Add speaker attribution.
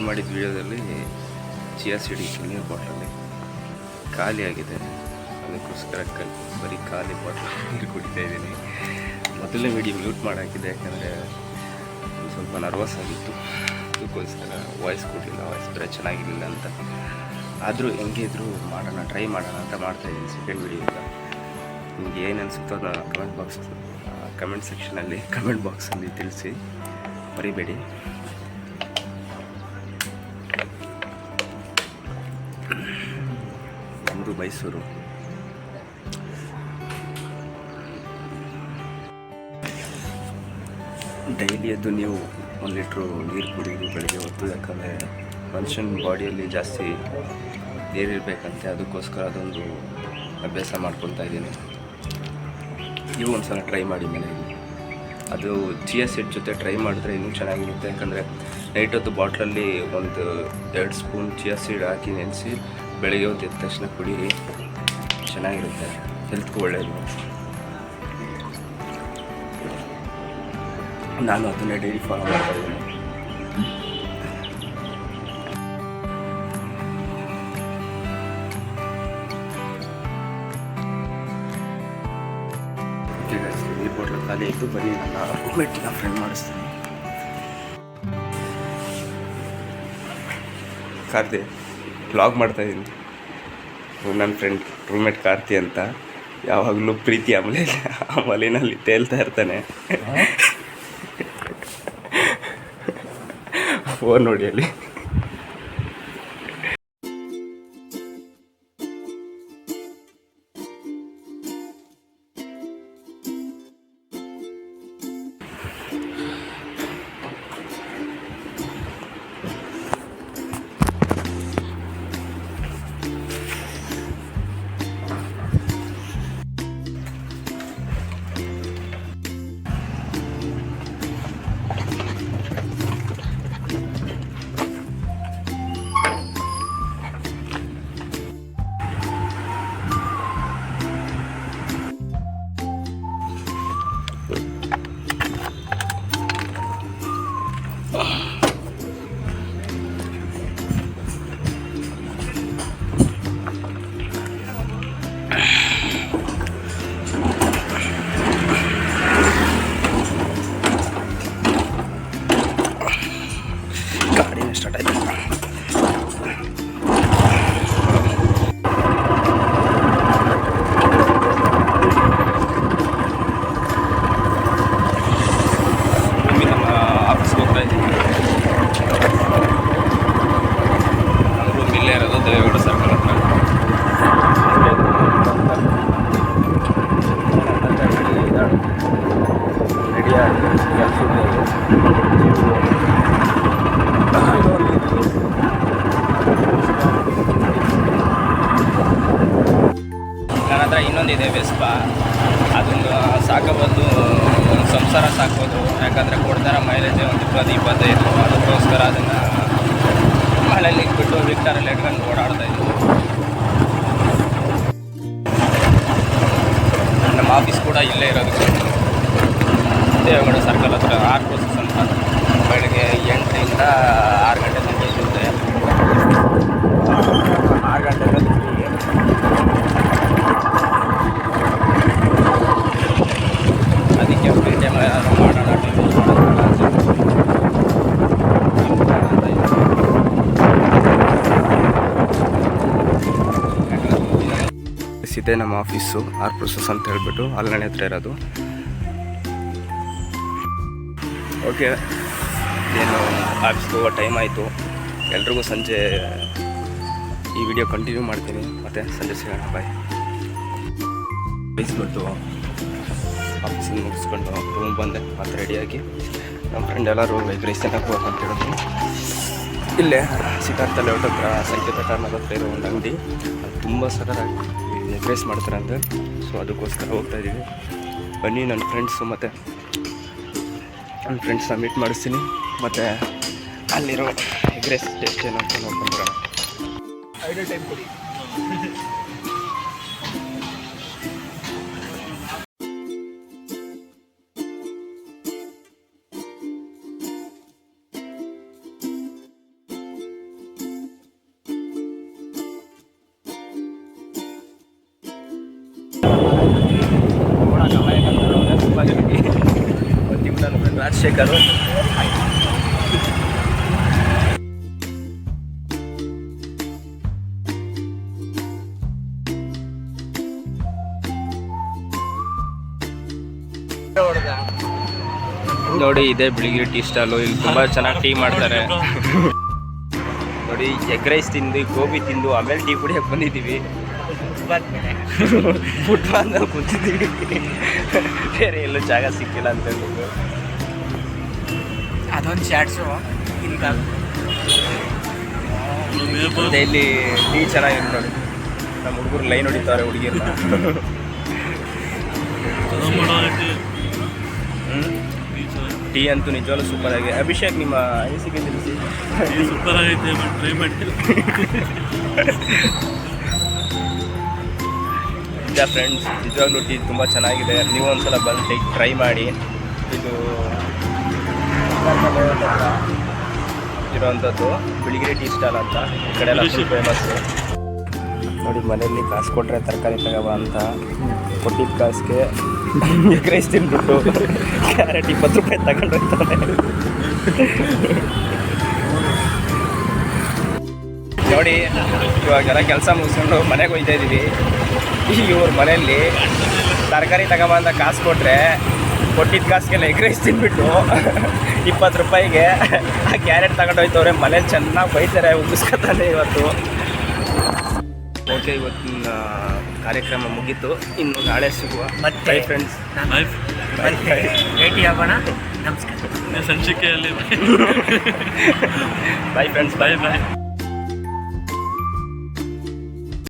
Speaker 1: ಮಾಡಿದ ವಿಡಿಯೋದಲ್ಲಿ chia seed ನೀರು ಬಾಟಲಲ್ಲಿ ಖಾಲಿ ಆಗಿದೆ. ಅದಕ್ಕೋಸ್ಕರ ಬರೀ ಖಾಲಿ ಬಾಟಲ್ ನೀರು ಕುಡಿತಾ ಇದ್ದೀನಿ. ಮೊದಲನೇ ವಿಡಿಯೋ ಮ್ಯೂಟ್ ಮಾಡಾಕಿದ್ದೆ, ಯಾಕಂದರೆ ಸ್ವಲ್ಪ ನರ್ವಸ್ ಆಗಿತ್ತು. ಅದಕ್ಕೋಸ್ಕರ ವಾಯ್ಸ್ ಕೊಡಲಿಲ್ಲ, ವಾಯ್ಸ್ ಬೇರೆ ಚೆನ್ನಾಗಿರಲಿಲ್ಲ ಅಂತ. ಆದರೂ ಹೆಂಗೆ ಇದ್ದರೂ ಮಾಡೋಣ, ಟ್ರೈ ಮಾಡೋಣ ಅಂತ ಮಾಡ್ತಾಯಿದ್ದೀನಿ. ಸೆಕೆಂಡ್ ವಿಡಿಯೋದ ನಿಮ್ಗೆ ಏನು ಅನಿಸುತ್ತೋ ಅದನ್ನು ಕಮೆಂಟ್ ಸೆಕ್ಷನಲ್ಲಿ ಕಮೆಂಟ್ ಬಾಕ್ಸಲ್ಲಿ ತಿಳಿಸಿ, ಮರಿಬೇಡಿ. ನಮ್ಮದು ಮೈಸೂರು. ಡೈಲಿ ಅದು ನೀವು 1 ಲೀಟ್ರು ನೀರು ಕುಡಿಯೋದು ಬೆಳಗ್ಗೆ ಹೊತ್ತು, ಯಾಕಂದರೆ ಮನುಷ್ಯನ ಬಾಡಿಯಲ್ಲಿ ಜಾಸ್ತಿ ನೀರಿರಬೇಕಂತೆ. ಅದಕ್ಕೋಸ್ಕರ ಅದೊಂದು ಅಭ್ಯಾಸ ಮಾಡ್ಕೊತಾ ಇದ್ದೀನಿ. ನೀವು ಒಂದು ಸಲ ಟ್ರೈ ಮಾಡಿ ಮನೆಯಲ್ಲಿ. ಅದು ಚಿಯಾ ಸೀಡ್ ಜೊತೆ ಟ್ರೈ ಮಾಡಿದ್ರೆ ಇನ್ನೂ ಚೆನ್ನಾಗಿರುತ್ತೆ, ಯಾಕಂದರೆ ನೈಟ್ ಹೊತ್ತು ಬಾಟ್ಲಲ್ಲಿ 1-2 ಸ್ಪೂನ್ ಚಿಯಾ ಸೀಡ್ ಹಾಕಿ ನೆನೆಸಿ ಬೆಳಗ್ಗೆ ಹೊತ್ತು ಎದ್ದ ತಕ್ಷಣ ಕುಡೀರಿ, ಚೆನ್ನಾಗಿರುತ್ತೆ, ಹೆಲ್ತ್ಗೂ ಒಳ್ಳೆಯದು. ನಾನು ಅದನ್ನೇ ಡೈಲಿ ಫಾಲೋ ಮಾಡ್ತಾ ಇದ್ದೀನಿ. ನೀರು ಬಾಟ್ಲು ಖಾಲಿ ಆಯಿತು. ಬರೀ ನನ್ನ ರೂಮ್ಮೇಟ್ನ ಫ್ರೆಂಡ್ ಮಾಡಿಸ್ತೀನಿ. ಕಾರ್ತಿ ವ್ಲಾಗ್ ಮಾಡ್ತಾಯಿದ್ದೀನಿ. ನನ್ನ ಫ್ರೆಂಡ್ ರೂಮ್ಮೇಟ್ ಕಾರ್ತಿ ಅಂತ, ಯಾವಾಗಲೂ ಪ್ರೀತಿ ಅಮಲಿನಲ್ಲಿ ತೇಲ್ತಾ ಇರ್ತಾನೆ. ಫೋನ್ ನೋಡಿ ಅಲ್ಲಿ. ಸ್ಟಾರ್ಟ್ ಆಯಿತು. ನಮ್ಮ ಆಫೀಸ್ಗೆ ಹೋಗ್ತಾ ಇದ್ದೀನಿ. ನಮ್ಮ ರೂಮ್ ಇಲ್ಲೇ ಇರೋದು, ದೇವೇಗೌಡ ಸರ್ಕಲ್ ಹತ್ರ. ನನ್ನ ಹತ್ರ ಇನ್ನೊಂದಿದೆ ವೆಸ್ಪಾ, ಅದೊಂದು ಸಾಕಬಹುದು, ಒಂದು ಸಂಸಾರ ಸಾಕ್ಬೋದು. ಯಾಕಂದರೆ ಕೊಡ್ತಾರ ಮೈಲೇಜ್ ಒಂದು 20-25. ಅದಕ್ಕೋಸ್ಕರ ಅದನ್ನು ಮಳೆಯಲ್ಲಿ ಇಟ್ಬಿಟ್ಟು ವಿಕ್ಟರಲ್ಲಿ ಇಟ್ಕೊಂಡು ಓಡಾಡ್ತಾ ಇದ್ದೀವಿ. ನಮ್ಮ ಆಫೀಸ್ ಕೂಡ ಇಲ್ಲೇ ಇರೋದು, ದೇವೇಗೌಡ ಸರ್ಕಲ್ ಹತ್ರ. ಆರ್ ಪ್ರೋಸೆಸ್ ಅಂತ ಬೆಳಗ್ಗೆ 8ರಿಂದ 6 ಗಂಟೆ ತನಕ ಇರುತ್ತೆ. 6 ಗಂಟೆ ಅದಕ್ಕೆ ಫ್ರೀ ಟೈಮ್ ಮಾಡೋಣ, ಇದೆ ನಮ್ಮ ಆಫೀಸು. ಆರ್ ಪ್ರೋಸೆಸ್ ಅಂತ ಹೇಳ್ಬಿಟ್ಟು ಅಲ್ಲಣೆ ಹತ್ರ ಇರೋದು. ಓಕೆ, ಏನು ಆಫೀಸ್ಗೆ ಹೋಗೋ ಟೈಮ್ ಆಯಿತು. ಎಲ್ರಿಗೂ ಸಂಜೆ ಈ ವಿಡಿಯೋ ಕಂಟಿನ್ಯೂ ಮಾಡ್ತೀನಿ, ಮತ್ತು ಸಂಜೆ ಸಿಗೋಣ. ಬಾಯ್. ಬೈಸ್ಬಿಟ್ಟು ಆಫೀಸಿಂದ ಮುಗಿಸ್ಕೊಂಡು ರೂಮ್ ಬಂದೆ, ಮತ್ತು ರೆಡಿಯಾಗಿ ನಮ್ಮ ಫ್ರೆಂಡ್ ಎಲ್ಲರೂ ಎಗ್ ರೈಸ್ ತಿನ್ನಕ್ಕೆ ಹೋಗೋಣ ಅಂತ ಹೇಳಿದ್ರು. ಇಲ್ಲೇ ಸಿದ್ಧಾರ್ಥ ಲೇಔಟ್ ಹತ್ರ ಸಂಕೇತ ಕಾರ್ನರ್ ಹತ್ರ ಇರೋ ಒಂದು ಅಂಗಡಿ, ಅದು ತುಂಬ ಸಕ್ಕತ್ತಾಗಿ ಎಗ್ ರೈಸ್ ಮಾಡ್ತಾರೆ ಅಂತ. ಸೊ ಅದಕ್ಕೋಸ್ಕರ ಹೋಗ್ತಾಯಿದ್ದೀವಿ. ಬನ್ನಿ, ನನ್ನ ಫ್ರೆಂಡ್ಸು ಮತ್ತು ನನ್ನ ಫ್ರೆಂಡ್ಸ್ನ ಮೀಟ್ ಮಾಡಿಸ್ತೀನಿ, ಮತ್ತು ಅಲ್ಲಿರೋ ಎಗ್ ರೈಸ್ ಟೇಸ್ಟ್ ಏನು ಅಂತ ನೋಡ್ಕೊಂಡ್ಬರೋಣ. ಐಡಿಯಾ ಟೈಮ್ ಕೊಡಿ. ಬೇಕಾದ್ರೂ ನೋಡಿ. ಇದೆ ಬಿಳಿಗಿರಿ ಟೀ ಸ್ಟಾಲು. ಇಲ್ಲಿ ತುಂಬ ಚೆನ್ನಾಗಿ ಟೀ ಮಾಡ್ತಾರೆ. ನೋಡಿ, ಎಗ್ ರೈಸ್ ತಿಂದು ಗೋಬಿ ತಿಂದು ಆಮೇಲೆ ಟೀ ಕುಡಿಯೋಕೆ ಬಂದಿದ್ದೀವಿ. ಫುಟ್ಬಾಲ್ನಲ್ಲಿ ಕೂತಿದ್ದೀವಿ. ಬೇರೆ ಎಲ್ಲೂ ಜಾಗ ಸಿಕ್ಕಿಲ್ಲ ಅಂತ ಹೇಳ್ಬಿಟ್ಟು
Speaker 2: ಅದೊಂದು ಚಾಟ್ಸು
Speaker 1: ಮತ್ತೆ ಇಲ್ಲಿ ಟೀ ಚೆನ್ನಾಗಿದೆ ನೋಡಿ. ನಮ್ಮ ಹುಡುಗರು ಲೈನ್ ಹೊಡಿತಾರೆ ಹುಡುಗಿರ್ನ. ಟೀ ಅಂತೂ ನಿಜವಾಗ್ಲೂ ಸೂಪರ್ ಆಗಿದೆ. ಅಭಿಷೇಕ್, ನಿಮ್ಮ ಅನಿಸಿಕೆ ತಿಳಿಸಿ.
Speaker 2: ಸೂಪರ್ ಆಗೈತೆ, ಟ್ರೈ ಮಾಡಿಲ್ಲ.
Speaker 1: ನಿಜ ಫ್ರೆಂಡ್ಸ್, ನಿಜವಾಗ್ಲೂ ಟೀ ತುಂಬ ಚೆನ್ನಾಗಿದೆ. ನೀವು ಒಂದ್ಸಲ ಬಂದು ಟ್ರೈ ಮಾಡಿ. ಇದು ಇರೋವಂಥದ್ದು ಬಿಳಿಗಿರಿ ಟೀ ಸ್ಟಾಲ್ ಅಂತ. ಈ ಕಡೆ ಎಲ್ಲ ಫೇಮಸ್ಸು. ನೋಡಿ, ಮನೆಯಲ್ಲಿ ಕಾಸು ಕೊಟ್ಟರೆ ತರಕಾರಿ ತಗೋಬ ಅಂತ ಕೊಟ್ಟಿದ್ದ ಕಾಸಿಗೆ ಎಗ್ ರೈಸ್ ತಿಂದ್ಬಿಟ್ಟು ಕ್ಯಾರೆಟ್ 20 ರೂಪಾಯಿ ತಗೊಂಡು ಹೋಗ್ತಾನೆ. ನೋಡಿ, ಇವಾಗೆಲ್ಲ ಕೆಲಸ ಮುಗಿಸ್ಕೊಂಡು ಮನೆಗೆ ಹೋಗ್ತಾ ಇದ್ದೀವಿ. ಇವ್ರ ಮನೆಯಲ್ಲಿ ತರಕಾರಿ ತಗೊಂಬ ಅಂತ ಕಾಸು ಕೊಟ್ಟರೆ ಕೊಟ್ಟಿದ್ದ ಕಾಸಿಗೆಲ್ಲ ಎಗ್ ರೈಸ್ ತಿಂದ್ಬಿಟ್ಟು 20 ರೂಪಾಯಿಗೆ ಆ ಕ್ಯಾರೆಟ್ ತಗೊಂಡು ಹೋಯ್ತವ್ರೆ. ಮನೇಲಿ ಚೆನ್ನಾಗಿ ಬೈತಾರೆ, ಉಗಿಸ್ಕೊತಾನೆ ಇವತ್ತು. ಓಕೆ, ಇವತ್ತಿನ ಕಾರ್ಯಕ್ರಮ ಮುಗೀತು. ಇನ್ನು ನಾಳೆ ಸಿಗುವ. ಬೈ ಫ್ರೆಂಡ್ಸ್,
Speaker 2: ಭೇಟಿ ಆಗೋಣ. ನಮಸ್ಕಾರ. ಸಂಚಿಕೆಯಲ್ಲಿ
Speaker 1: ಬೈ ಫ್ರೆಂಡ್ಸ್,
Speaker 2: ಬಾಯ್.